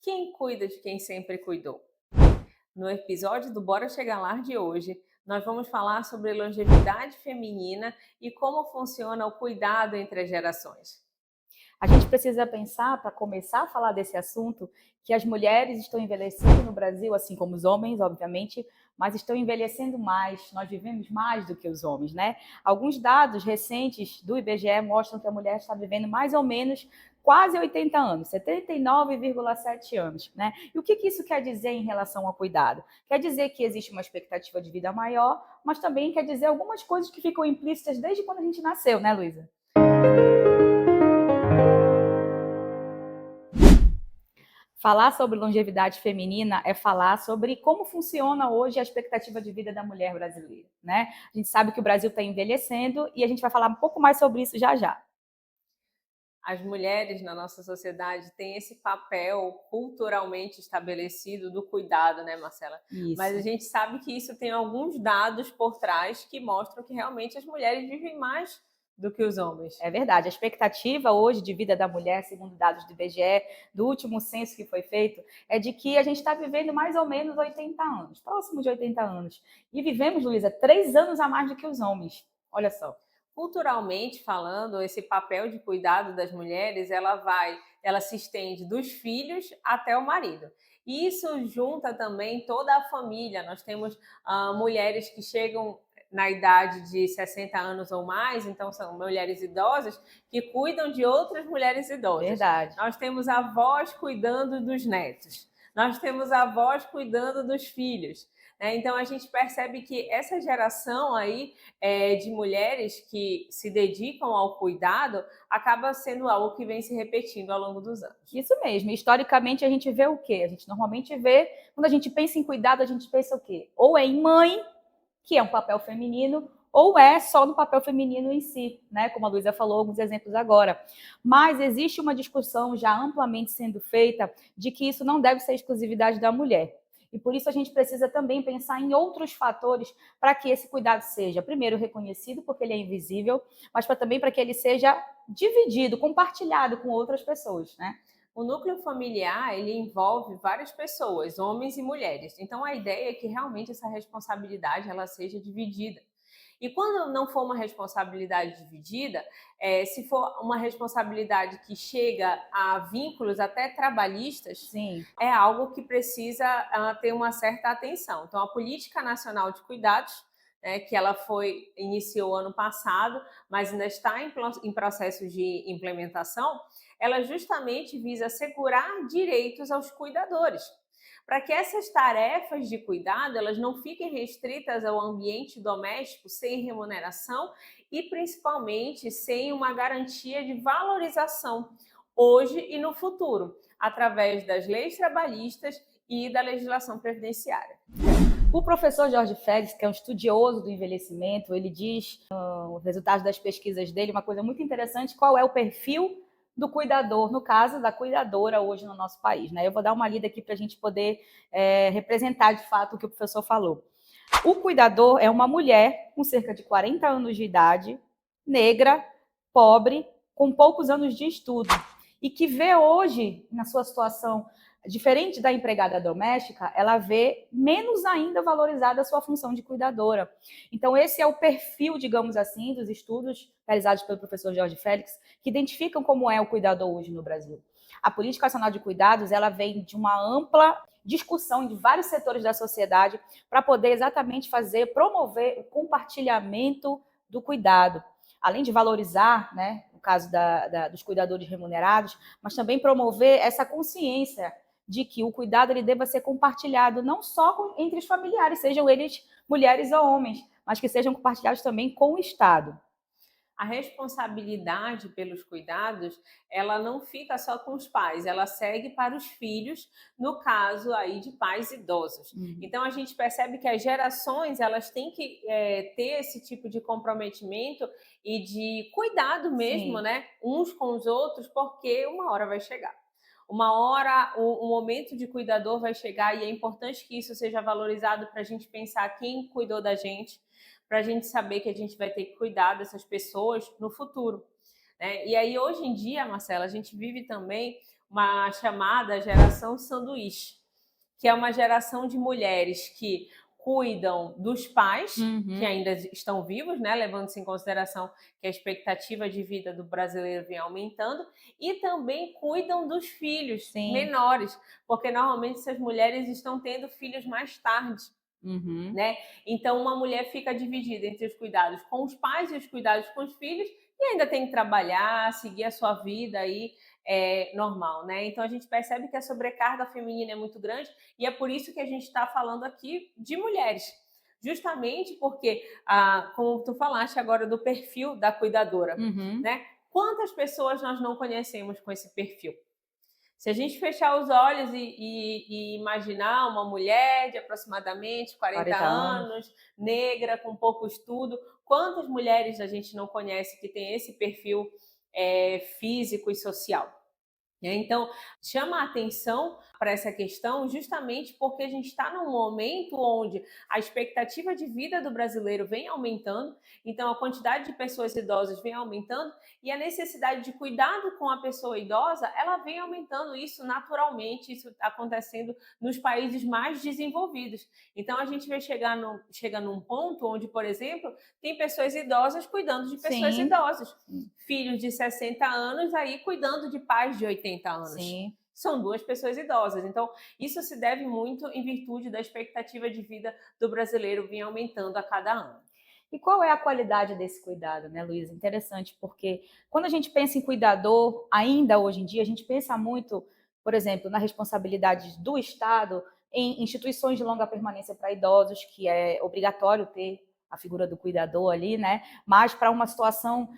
Quem cuida de quem sempre cuidou? No episódio do Bora Chegar Lá de hoje, nós vamos falar sobre longevidade feminina e como funciona o cuidado entre as gerações. A gente precisa pensar, para começar a falar desse assunto, que as mulheres estão envelhecendo no Brasil, assim como os homens, obviamente, mas estão envelhecendo mais. Nós vivemos mais do que os homens, né? Alguns dados recentes do IBGE mostram que a mulher está vivendo mais ou menos quase 80 anos, 79,7 anos, né? E o que isso quer dizer em relação ao cuidado? Quer dizer que existe uma expectativa de vida maior, mas também quer dizer algumas coisas que ficam implícitas desde quando a gente nasceu, né, Luísa? Falar sobre longevidade feminina é falar sobre como funciona hoje a expectativa de vida da mulher brasileira, né? A gente sabe que o Brasil está envelhecendo e a gente vai falar um pouco mais sobre isso já já. As mulheres na nossa sociedade têm esse papel culturalmente estabelecido do cuidado, né, Marcela? Mas Isso. a gente sabe que isso tem alguns dados por trás que mostram que realmente as mulheres vivem mais do que os homens. É verdade. A expectativa hoje de vida da mulher, segundo dados do IBGE, do último censo que foi feito, é de que a gente está vivendo mais ou menos 80 anos, próximo de 80 anos. E vivemos, Luísa, 3 anos a mais do que os homens. Olha só. Culturalmente falando, esse papel de cuidado das mulheres, ela se estende dos filhos até o marido. E isso junta também toda a família. Nós temos mulheres que chegam na idade de 60 anos ou mais, então são mulheres idosas que cuidam de outras mulheres idosas. Verdade. Nós temos avós cuidando dos netos. Nós temos avós cuidando dos filhos. Então a gente percebe que essa geração aí de mulheres que se dedicam ao cuidado acaba sendo algo que vem se repetindo ao longo dos anos. Isso mesmo. Historicamente, a gente vê o quê? A gente normalmente vê, quando a gente pensa em cuidado, a gente pensa o quê? Ou é em mãe, que é um papel feminino, ou é só no papel feminino em si, né? Como a Luísa falou, alguns exemplos agora. Mas existe uma discussão já amplamente sendo feita de que isso não deve ser exclusividade da mulher. E por isso a gente precisa também pensar em outros fatores para que esse cuidado seja, primeiro, reconhecido, porque ele é invisível, mas também para que ele seja dividido, compartilhado com outras pessoas, né? O núcleo familiar, ele envolve várias pessoas, homens e mulheres. Então a ideia é que realmente essa responsabilidade ela seja dividida. E quando não for uma responsabilidade dividida, se for uma responsabilidade que chega a vínculos até trabalhistas, Sim. é algo que precisa ter uma certa atenção. Então, a Política Nacional de Cuidados, que ela iniciou ano passado, mas ainda está em processo de implementação, ela justamente visa assegurar direitos aos cuidadores, para que essas tarefas de cuidado elas não fiquem restritas ao ambiente doméstico sem remuneração e principalmente sem uma garantia de valorização hoje e no futuro, através das leis trabalhistas e da legislação previdenciária. O professor Jorge Félix, que é um estudioso do envelhecimento, ele diz, os resultados das pesquisas dele, uma coisa muito interessante, qual é o perfil do cuidador, no caso da cuidadora hoje no nosso país, né? Eu vou dar uma lida aqui para a gente poder representar de fato o que o professor falou. O cuidador é uma mulher com cerca de 40 anos de idade, negra, pobre, com poucos anos de estudo, e que vê hoje, na sua situação diferente da empregada doméstica, ela vê menos ainda valorizada a sua função de cuidadora. Então, esse é o perfil, digamos assim, dos estudos realizados pelo professor Jorge Félix, que identificam como é o cuidador hoje no Brasil. A Política Nacional de Cuidados, ela vem de uma ampla discussão de vários setores da sociedade para poder exatamente promover o compartilhamento do cuidado, além de valorizar, né, no caso dos cuidadores remunerados, mas também promover essa consciência de que o cuidado ele deva ser compartilhado não só entre os familiares, sejam eles mulheres ou homens, mas que sejam compartilhados também com o Estado. A responsabilidade pelos cuidados, ela não fica só com os pais, ela segue para os filhos, no caso aí de pais idosos. Então a gente percebe que as gerações elas têm que ter esse tipo de comprometimento e de cuidado mesmo, Sim. né, uns com os outros, porque uma hora vai chegar. Uma hora o momento de cuidador vai chegar e é importante que isso seja valorizado para a gente pensar quem cuidou da gente, para a gente saber que a gente vai ter que cuidar dessas pessoas no futuro. E aí, hoje em dia, Marcela, a gente vive também uma chamada geração sanduíche, que é uma geração de mulheres que cuidam dos pais, que ainda estão vivos, né, levando-se em consideração que a expectativa de vida do brasileiro vem aumentando, e também cuidam dos filhos menores, porque normalmente essas mulheres estão tendo filhos mais tarde. Né? Então, uma mulher fica dividida entre os cuidados com os pais e os cuidados com os filhos, e ainda tem que trabalhar, seguir a sua vida aí normal, né? Então, a gente percebe que a sobrecarga feminina é muito grande, e é por isso que a gente está falando aqui de mulheres. Justamente porque, como tu falaste agora do perfil da cuidadora, né? Quantas pessoas nós não conhecemos com esse perfil? Se a gente fechar os olhos e imaginar uma mulher de aproximadamente 40 anos, negra, com pouco estudo, quantas mulheres a gente não conhece que tem esse perfil físico e social? Então, chama a atenção para essa questão justamente porque a gente está num momento onde a expectativa de vida do brasileiro vem aumentando, então a quantidade de pessoas idosas vem aumentando e a necessidade de cuidado com a pessoa idosa, ela vem aumentando, isso naturalmente, isso acontecendo nos países mais desenvolvidos. Então, a gente vai chega num ponto onde, por exemplo, tem pessoas idosas cuidando de pessoas idosas. Filhos de 60 anos aí cuidando de pais de 80 anos. São duas pessoas idosas. Então, isso se deve muito em virtude da expectativa de vida do brasileiro vir aumentando a cada ano. E qual é a qualidade desse cuidado, né, Luísa? Interessante, porque quando a gente pensa em cuidador, ainda hoje em dia, a gente pensa muito, por exemplo, na responsabilidade do Estado em instituições de longa permanência para idosos, que é obrigatório ter a figura do cuidador ali, né? Mas para uma situação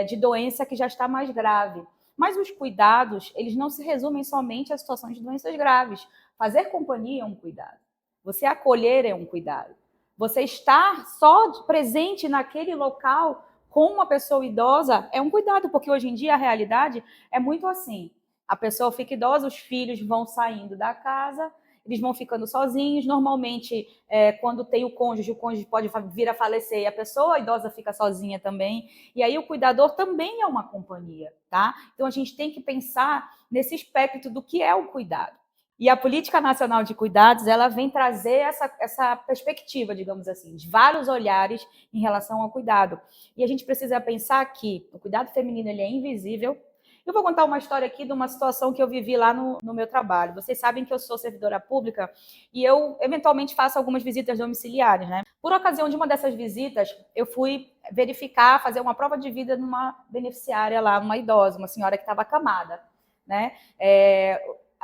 de doença que já está mais grave. Mas os cuidados, eles não se resumem somente a situações de doenças graves. Fazer companhia é um cuidado. Você acolher é um cuidado. Você estar só presente naquele local com uma pessoa idosa é um cuidado, porque hoje em dia a realidade é muito assim. A pessoa fica idosa, os filhos vão saindo da casa, eles vão ficando sozinhos. Normalmente, quando tem o cônjuge pode vir a falecer e a pessoa idosa fica sozinha também. E aí o cuidador também é uma companhia, tá? Então a gente tem que pensar nesse espectro do que é o cuidado. E a Política Nacional de Cuidados, ela vem trazer essa perspectiva, digamos assim, de vários olhares em relação ao cuidado. E a gente precisa pensar que o cuidado feminino ele é invisível. Eu vou contar uma história aqui de uma situação que eu vivi lá no meu trabalho. Vocês sabem que eu sou servidora pública e eu, eventualmente, faço algumas visitas domiciliares, né? Por ocasião de uma dessas visitas, eu fui verificar, fazer uma prova de vida numa beneficiária lá, uma idosa, uma senhora que estava acamada, né?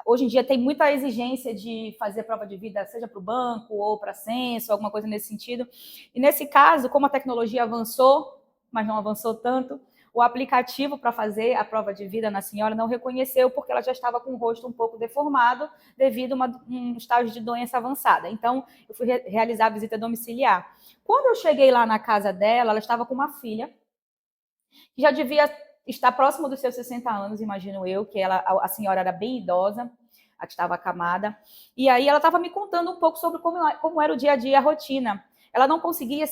Hoje em dia tem muita exigência de fazer prova de vida, seja para o banco ou para censo, alguma coisa nesse sentido. E nesse caso, como a tecnologia avançou, mas não avançou tanto, o aplicativo para fazer a prova de vida na senhora não reconheceu porque ela já estava com o rosto um pouco deformado devido a um estágio de doença avançada. Então, eu fui realizar a visita domiciliar. Quando eu cheguei lá na casa dela, ela estava com uma filha que já devia estar próximo dos seus 60 anos, imagino eu, que a senhora era bem idosa, a que estava acamada. E aí ela estava me contando um pouco sobre como era o dia a dia, a rotina. Ela não conseguia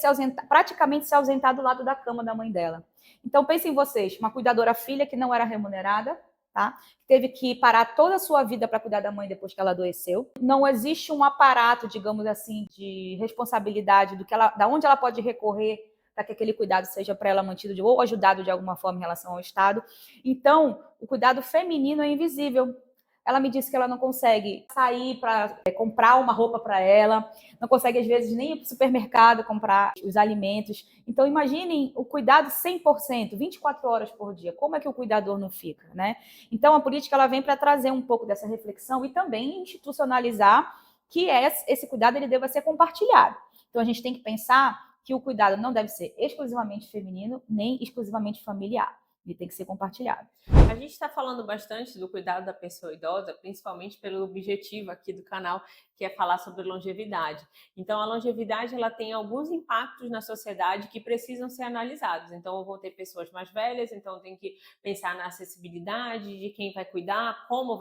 praticamente se ausentar do lado da cama da mãe dela. Então, pensem vocês, uma cuidadora filha que não era remunerada, tá? Teve que parar toda a sua vida para cuidar da mãe depois que ela adoeceu. Não existe um aparato, digamos assim, de responsabilidade da onde ela pode recorrer para que aquele cuidado seja para ela mantido ou ajudado de alguma forma em relação ao Estado. Então, o cuidado feminino é invisível. Ela me disse que ela não consegue sair para comprar uma roupa para ela, não consegue, às vezes, nem ir para o supermercado comprar os alimentos. Então, imaginem o cuidado 100%, 24 horas por dia. Como é que o cuidador não fica, né? Então, a política ela vem para trazer um pouco dessa reflexão e também institucionalizar que esse cuidado ele deva ser compartilhado. Então, a gente tem que pensar que o cuidado não deve ser exclusivamente feminino, nem exclusivamente familiar. Ele tem que ser compartilhado. A gente está falando bastante do cuidado da pessoa idosa, principalmente pelo objetivo aqui do canal, que é falar sobre longevidade. Então, a longevidade ela tem alguns impactos na sociedade que precisam ser analisados. Então, eu vou ter pessoas mais velhas, então tem que pensar na acessibilidade de quem vai cuidar, como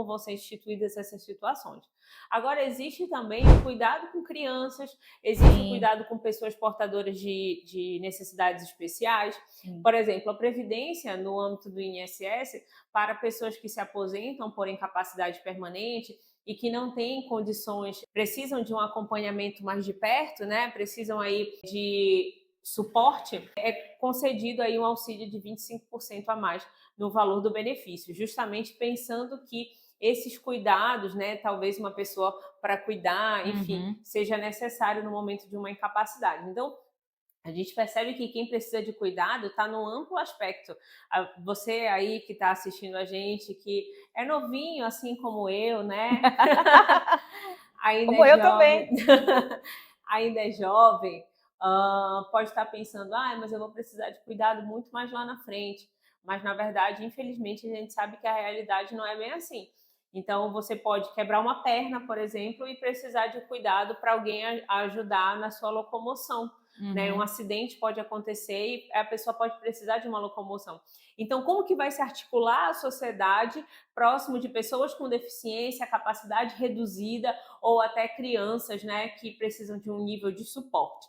vão ser instituídas essas situações. Agora, existe também o cuidado com crianças, existe o cuidado com pessoas portadoras de necessidades especiais. Por exemplo, a Previdência, no âmbito do INSS para pessoas que se aposentam por incapacidade permanente e que não têm condições, precisam de um acompanhamento mais de perto, né? Precisam aí de suporte, é concedido aí um auxílio de 25% a mais no valor do benefício, justamente pensando que esses cuidados, né, talvez uma pessoa para cuidar, enfim, seja necessário no momento de uma incapacidade. Então, a gente percebe que quem precisa de cuidado está num amplo aspecto. Você aí que está assistindo a gente, que é novinho, assim como eu, né? Ainda Como é eu jovem, também. ainda é jovem, pode estar pensando, mas eu vou precisar de cuidado muito mais lá na frente. Mas, na verdade, infelizmente, a gente sabe que a realidade não é bem assim. Então, você pode quebrar uma perna, por exemplo, e precisar de cuidado para alguém ajudar na sua locomoção. Né? Um acidente pode acontecer e a pessoa pode precisar de uma locomoção. Então, como que vai se articular a sociedade próximo de pessoas com deficiência, capacidade reduzida ou até crianças, né, que precisam de um nível de suporte?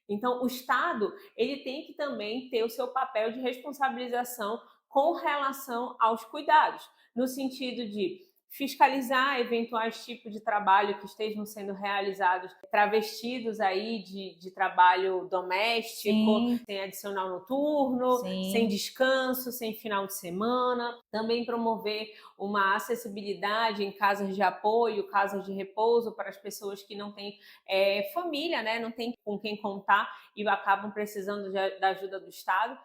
Então, o Estado, ele tem que também ter o seu papel de responsabilização com relação aos cuidados, no sentido de fiscalizar eventuais tipos de trabalho que estejam sendo realizados, travestidos aí de trabalho doméstico, Sim. sem adicional noturno, Sim. sem descanso, sem final de semana. Também promover uma acessibilidade em casas de apoio, casas de repouso para as pessoas que não têm família, né? Não tem com quem contar e acabam precisando da ajuda do Estado.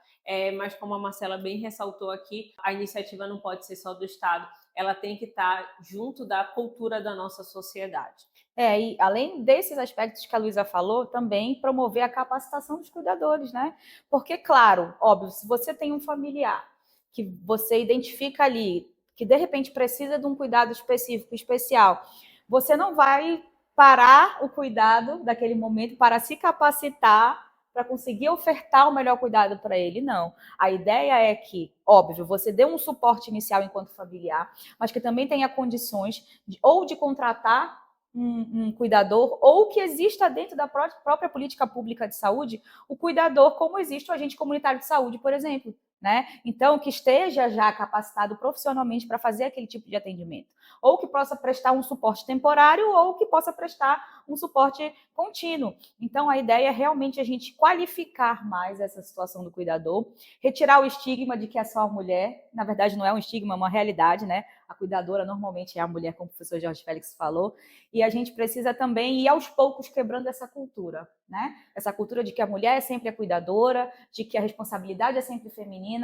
Mas como a Marcela bem ressaltou aqui, a iniciativa não pode ser só do Estado, ela tem que estar junto da cultura da nossa sociedade. E além desses aspectos que a Luísa falou, também promover a capacitação dos cuidadores, né? Porque, claro, óbvio, se você tem um familiar que você identifica ali, que de repente precisa de um cuidado específico, especial, você não vai parar o cuidado daquele momento para se capacitar para conseguir ofertar o melhor cuidado para ele, não. A ideia é que, óbvio, você dê um suporte inicial enquanto familiar, mas que também tenha condições ou de contratar um cuidador, ou que exista dentro da própria política pública de saúde o cuidador, como existe o agente comunitário de saúde, por exemplo. Né? Então, que esteja já capacitado profissionalmente para fazer aquele tipo de atendimento. Ou que possa prestar um suporte temporário, ou que possa prestar um suporte contínuo. Então, a ideia é realmente a gente qualificar mais essa situação do cuidador, retirar o estigma de que é só a mulher. Na verdade, não é um estigma, é uma realidade, né? A cuidadora normalmente é a mulher, como o professor Jorge Félix falou, e a gente precisa também ir aos poucos quebrando essa cultura, né? Essa cultura de que a mulher é sempre a cuidadora, de que a responsabilidade é sempre feminina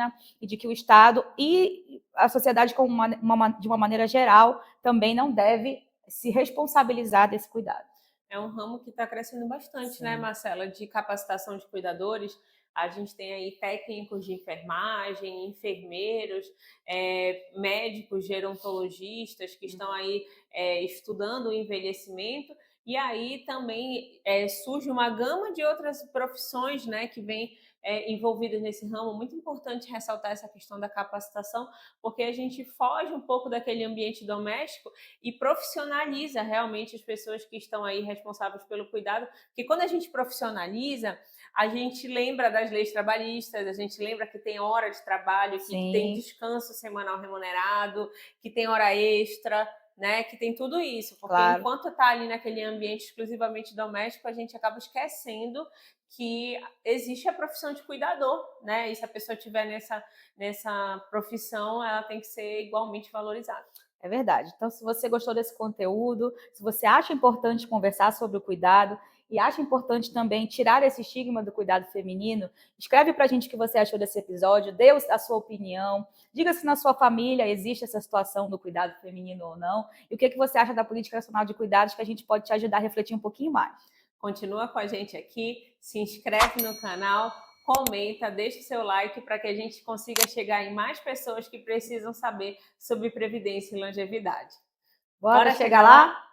e de que o Estado e a sociedade de uma maneira geral também não deve se responsabilizar desse cuidado. É um ramo que está crescendo bastante, Sim. né, Marcela, de capacitação de cuidadores. A gente tem aí técnicos de enfermagem, enfermeiros, médicos gerontologistas que estão aí estudando o envelhecimento. E aí também surge uma gama de outras profissões, né, que vêm envolvidas nesse ramo. Muito importante ressaltar essa questão da capacitação, porque a gente foge um pouco daquele ambiente doméstico e profissionaliza realmente as pessoas que estão aí responsáveis pelo cuidado, porque quando a gente profissionaliza, a gente lembra das leis trabalhistas, a gente lembra que tem hora de trabalho, que tem descanso semanal remunerado, que tem hora extra, né, que tem tudo isso, porque Claro. Enquanto está ali naquele ambiente exclusivamente doméstico, a gente acaba esquecendo que existe a profissão de cuidador, né, e se a pessoa estiver nessa profissão, ela tem que ser igualmente valorizada. É verdade. Então, se você gostou desse conteúdo, se você acha importante conversar sobre o cuidado e acha importante também tirar esse estigma do cuidado feminino, escreve para a gente o que você achou desse episódio, dê a sua opinião, diga se na sua família existe essa situação do cuidado feminino ou não, e o que você acha da Política Nacional de Cuidados, que a gente pode te ajudar a refletir um pouquinho mais. Continua com a gente aqui, se inscreve no canal, comenta, deixa o seu like para que a gente consiga chegar em mais pessoas que precisam saber sobre previdência e longevidade. Bora chegar lá?